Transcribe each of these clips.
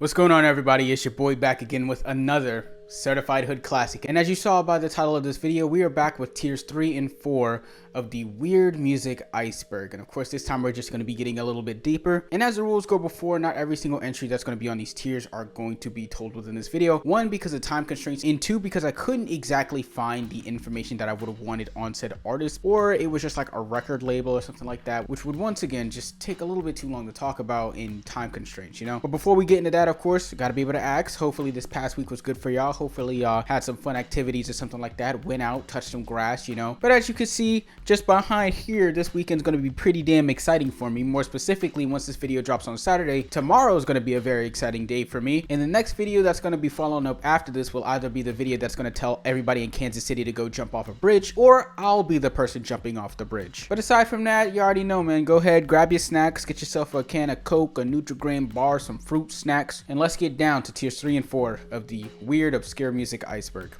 What's going on, everybody? It's your boy back again with another certified hood classic, and as you saw by the title of this video, we are back with tiers 3 and 4 of the weird music Iceberg. And of course, this time we're just going to be getting a little bit deeper, and as the rules go before, not every single entry that's going to be on these tiers are going to be told within this video. One, because of time constraints, and two, because I couldn't exactly find the information that I would have wanted on said artist, or it was just like a record label or something like that, which would once again just take a little bit too long to talk about in time constraints, you know. But before we get into that, of course, gotta be able to ask, hopefully this past week was good for y'all. Hopefully y'all had some fun activities or something like that, went out, touched some grass, you know. But as you can see just behind here, this weekend's going to be pretty damn exciting for me. More specifically, once this video drops on Saturday, tomorrow is going to be a very exciting day for me, and the next video that's going to be following up after this will either be the video that's going to tell everybody in Kansas City to go jump off a bridge, or I'll be the person jumping off the bridge. But aside from that, you already know, man. Go ahead, grab your snacks, get yourself a can of Coke, a Nutri-Grain bar, some fruit snacks, and let's get down to tiers 3 and 4 of the weird obscure music Iceberg.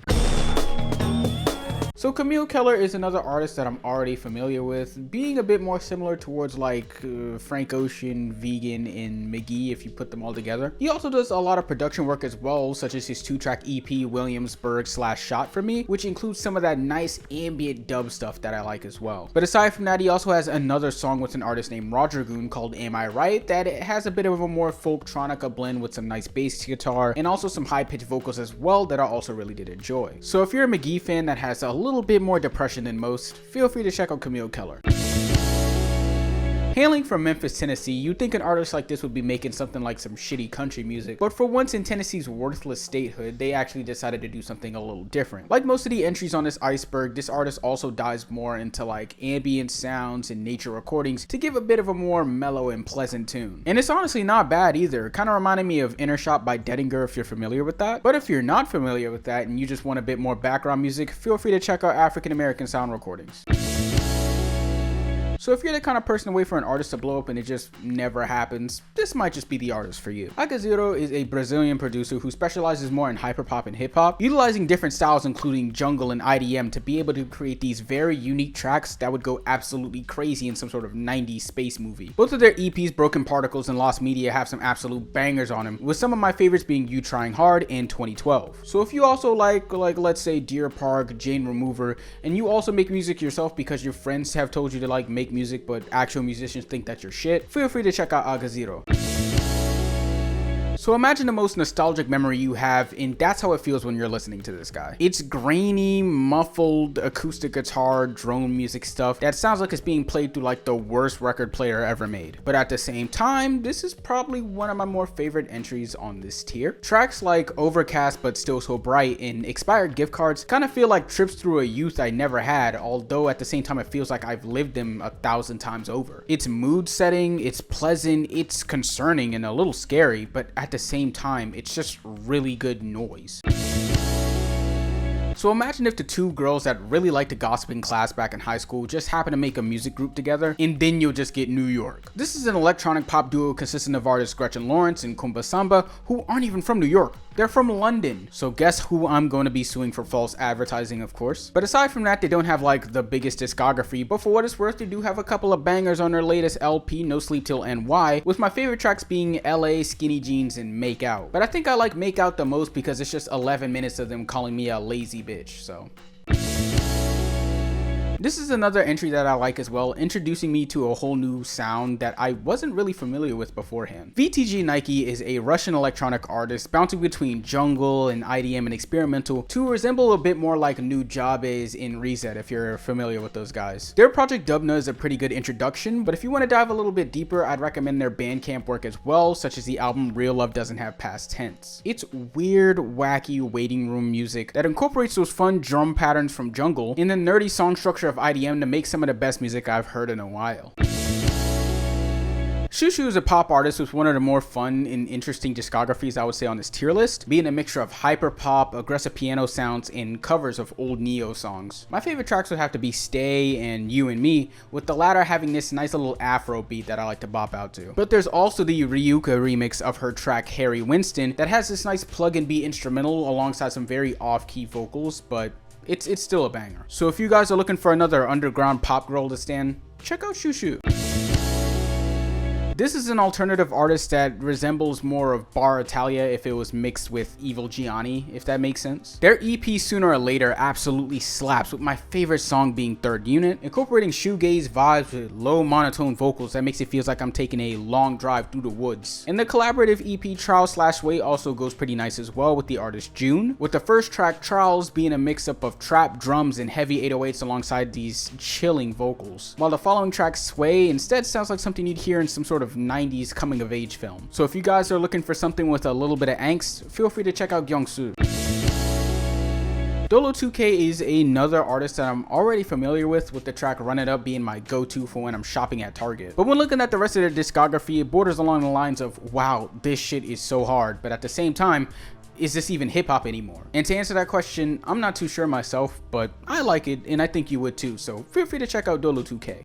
So Camille Keller is another artist that I'm already familiar with, being a bit more similar towards like Frank Ocean, Vegan, and McGee if you put them all together. He also does a lot of production work as well, such as his 2-track EP Williamsburg/Shot for Me, which includes some of that nice ambient dub stuff that I like as well. But aside from that, he also has another song with an artist named Roger Goon called Am I Right, that it has a bit of a more folktronica blend with some nice bass guitar and also some high-pitched vocals as well that I also really did enjoy. So if you're a McGee fan that has a little bit more depression than most, feel free to check out Camille Keller. Hailing from Memphis, Tennessee, you'd think an artist like this would be making something like some shitty country music, but for once in Tennessee's worthless statehood, they actually decided to do something a little different. Like most of the entries on this Iceberg, this artist also dives more into like ambient sounds and nature recordings to give a bit of a more mellow and pleasant tune. And it's honestly not bad either, kind of reminding me of Inner Shot by Dedinger if you're familiar with that. But if you're not familiar with that and you just want a bit more background music, feel free to check out African American sound recordings. So if you're the kind of person to wait for an artist to blow up and it just never happens, this might just be the artist for you. Agazero is a Brazilian producer who specializes more in hyperpop and hip-hop, utilizing different styles including jungle and IDM to be able to create these very unique tracks that would go absolutely crazy in some sort of 90s space movie. Both of their EPs, Broken Particles and Lost Media, have some absolute bangers on them, with some of my favorites being You Trying Hard and 2012. So if you also like let's say Deer Park, Jane Remover, and you also make music yourself because your friends have told you to like make music but actual musicians think that you're shit, feel free to check out Agazero. So imagine the most nostalgic memory you have, and that's how it feels when you're listening to this guy. It's grainy, muffled, acoustic guitar, drone music stuff that sounds like it's being played through like the worst record player ever made. But at the same time, this is probably one of my more favorite entries on this tier. Tracks like Overcast But Still So Bright and Expired Gift Cards kind of feel like trips through a youth I never had, although at the same time it feels like I've lived them 1,000 times over. It's mood setting, it's pleasant, it's concerning and a little scary, but at the same time, it's just really good noise. So imagine if the two girls that really liked to gossip in class back in high school just happen to make a music group together, and then you'll just get New York. This is an electronic pop duo consisting of artists Gretchen Lawrence and Kumba Samba, who aren't even from New York. They're from London. So guess who I'm going to be suing for false advertising, of course. But aside from that, they don't have like the biggest discography, but for what it's worth, they do have a couple of bangers on their latest LP, No Sleep Till NY, with my favorite tracks being LA, Skinny Jeans, and Make Out. But I think I like Make Out the most because it's just 11 minutes of them calling me a lazy bitch, so. This is another entry that I like as well, introducing me to a whole new sound that I wasn't really familiar with beforehand. VTG Nike is a Russian electronic artist bouncing between jungle and IDM and experimental to resemble a bit more like Nujabes in Reset if you're familiar with those guys. Their project Dubna is a pretty good introduction, but if you want to dive a little bit deeper, I'd recommend their Bandcamp work as well, such as the album Real Love Doesn't Have Past Tense. It's weird, wacky waiting room music that incorporates those fun drum patterns from jungle in the nerdy song structure of IDM to make some of the best music I've heard in a while. Shushu is a pop artist with one of the more fun and interesting discographies I would say on this tier list, being a mixture of hyper pop, aggressive piano sounds, and covers of old Neo songs. My favorite tracks would have to be Stay and You and Me, with the latter having this nice little Afro beat that I like to bop out to. But there's also the Ryuka remix of her track Harry Winston that has this nice plug and beat instrumental alongside some very off-key vocals, but it's still a banger. So if you guys are looking for another underground pop girl to stand, check out Shushu. This is an alternative artist that resembles more of Bar Italia if it was mixed with Evil Gianni, if that makes sense. Their EP Sooner or Later absolutely slaps, with my favorite song being Third Unit, incorporating shoegaze vibes with low monotone vocals that makes it feel like I'm taking a long drive through the woods. And the collaborative EP Trial/Wait also goes pretty nice as well with the artist June, with the first track Trials being a mix-up of trap, drums, and heavy 808s alongside these chilling vocals, while the following track Sway instead sounds like something you'd hear in some sort of 90s coming of age film. So if you guys are looking for something with a little bit of angst, feel free to check out Gyeongsu. Dolo2K is another artist that I'm already familiar with the track Run It Up being my go-to for when I'm shopping at Target. But when looking at the rest of their discography, it borders along the lines of, wow, this shit is so hard, but at the same time, is this even hip-hop anymore? And to answer that question, I'm not too sure myself, but I like it, and I think you would too, so feel free to check out Dolo2K.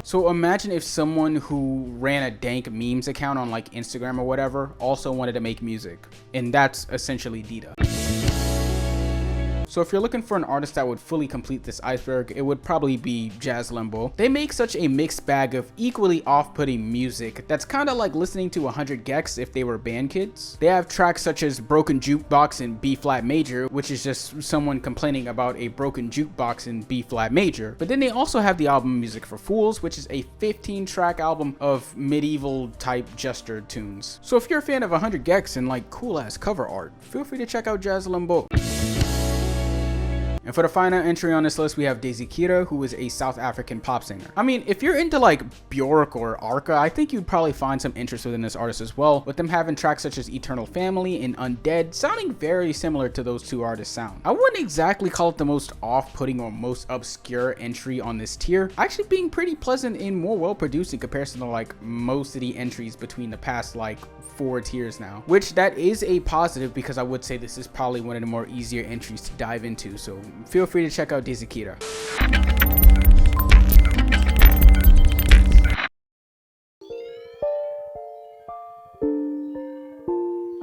So imagine if someone who ran a dank memes account on like Instagram or whatever also wanted to make music, and that's essentially Dita. So if you're looking for an artist that would fully complete this iceberg, it would probably be Jazz Limbo. They make such a mixed bag of equally off-putting music that's kind of like listening to 100 gecs if they were band kids. They have tracks such as Broken Jukebox in B-flat major, which is just someone complaining about a broken jukebox in B-flat major. But then they also have the album Music for Fools, which is a 15-track album of medieval type gestured tunes. So if you're a fan of 100 gecs and like cool ass cover art, feel free to check out Jazz Limbo. And for the final entry on this list, we have Daisy Kira, who is a South African pop singer. I mean, if you're into like Bjork or Arca, I think you'd probably find some interest within this artist as well, with them having tracks such as Eternal Family and Undead, sounding very similar to those two artists' sound. I wouldn't exactly call it the most off-putting or most obscure entry on this tier, actually being pretty pleasant and more well-produced in comparison to like most of the entries between the past like 4 tiers now, which that is a positive because I would say this is probably one of the more easier entries to dive into, so feel free to check out Daisy Kira.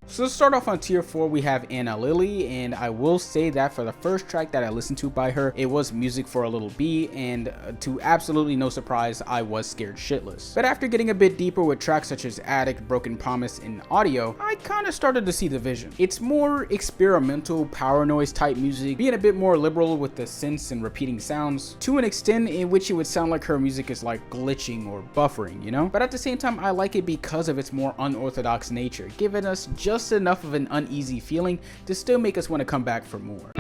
So let's start off on tier 4, we have Anna Lily, and I will say that for the first track that I listened to by her, it was Music for a Little B, and to absolutely no surprise, I was scared shitless. But after getting a bit deeper with tracks such as Addict, Broken Promise, and Audio, I kind of started to see the vision. It's more experimental power noise type music, being a bit more liberal with the synths and repeating sounds, to an extent in which it would sound like her music is like glitching or buffering, you know? But at the same time, I like it because of its more unorthodox nature, giving us just enough of an uneasy feeling to still make us want to come back for more.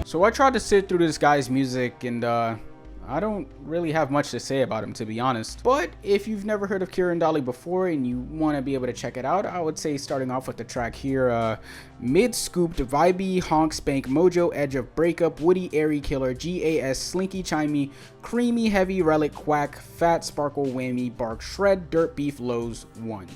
So I tried to sit through this guy's music, and I don't really have much to say about him, to be honest. But if you've never heard of Kieran Dolly before and you want to be able to check it out, I would say starting off with the track here, mid-scooped, vibey, honk, spank, mojo, edge of breakup, woody, airy, killer, gas, slinky, chimey, creamy, heavy, relic, quack, fat, sparkle, whammy, bark, shred, dirt, beef, lows, 1.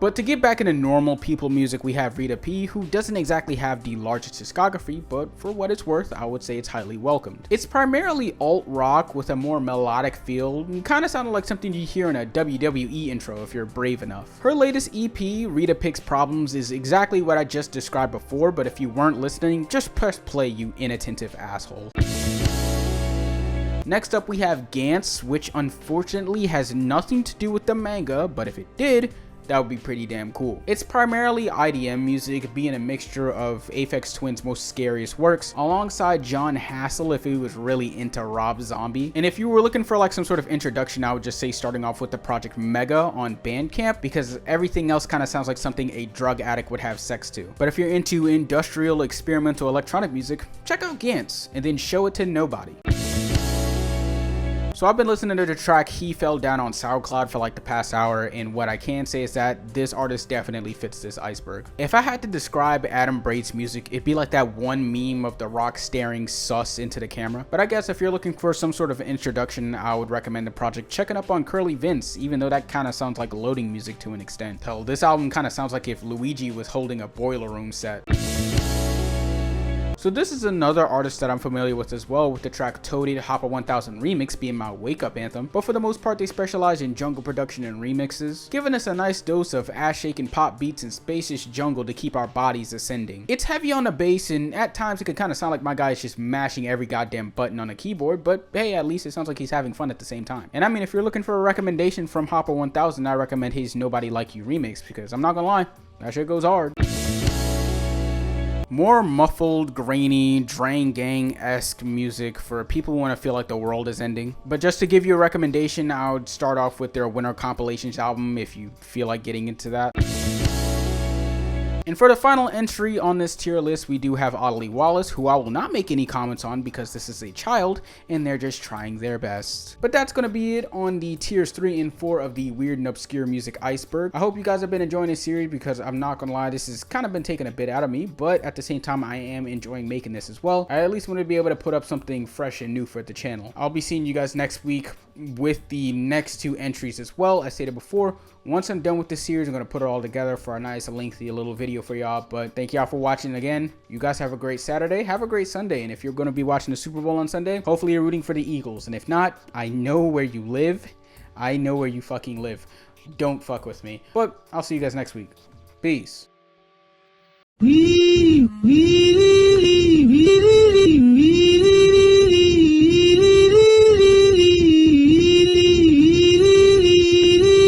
But to get back into normal people music, we have Rita P, who doesn't exactly have the largest discography, but for what it's worth, I would say it's highly welcomed. It's primarily alt rock with a more melodic feel, and kind of sounded like something you hear in a WWE intro if you're brave enough. Her latest EP, Rita Picks Problems, is exactly what I just described before, but if you weren't listening, just press play, you inattentive asshole. Next up we have Gantz, which unfortunately has nothing to do with the manga, but if it did, that would be pretty damn cool. It's primarily IDM music, being a mixture of Aphex Twin's most scariest works, alongside John Hassel if he was really into Rob Zombie. And if you were looking for like some sort of introduction, I would just say starting off with the project Mega on Bandcamp, because everything else kind of sounds like something a drug addict would have sex to. But if you're into industrial, experimental electronic music, check out Gantz, and then show it to nobody. So I've been listening to the track He Fell Down on SoundCloud for like the past hour, and what I can say is that this artist definitely fits this iceberg. If I had to describe Adam Braid's music, it'd be like that one meme of The Rock staring sus into the camera. But I guess if you're looking for some sort of introduction, I would recommend the project checking up on Curly Vince, even though that kind of sounds like loading music to an extent. Hell, this album kind of sounds like if Luigi was holding a boiler room set. So this is another artist that I'm familiar with as well, with the track Toaded Hopper 1000 Remix being my wake up anthem, but for the most part they specialize in jungle production and remixes, giving us a nice dose of ass shaking pop beats and spacious jungle to keep our bodies ascending. It's heavy on the bass and at times it can kind of sound like my guy is just mashing every goddamn button on a keyboard, but hey, at least it sounds like he's having fun at the same time. And I mean, if you're looking for a recommendation from Hopper 1000, I recommend his Nobody Like You remix, because I'm not gonna lie, that shit goes hard. More muffled, grainy, Drain Gang-esque music for people who want to feel like the world is ending. But just to give you a recommendation, I would start off with their Winter Compilations album if you feel like getting into that. And for the final entry on this tier list, we do have Audley Wallace, who I will not make any comments on because this is a child and they're just trying their best. But that's going to be it on the tiers 3 and 4 of the weird and obscure music Iceberg. I hope you guys have been enjoying this series, because I'm not going to lie, this has kind of been taking a bit out of me, but at the same time, I am enjoying making this as well. I at least want to be able to put up something fresh and new for the channel. I'll be seeing you guys next week with the next 2 entries as well. As stated before, once I'm done with this series, I'm going to put it all together for a nice lengthy little video for y'all. But thank y'all for watching again. You guys have a great Saturday, have a great Sunday, and if you're going to be watching the Super Bowl on Sunday, hopefully you're rooting for the Eagles. And if not, I know where you live. I know where you fucking live. Don't fuck with me. But I'll see you guys next week. Peace.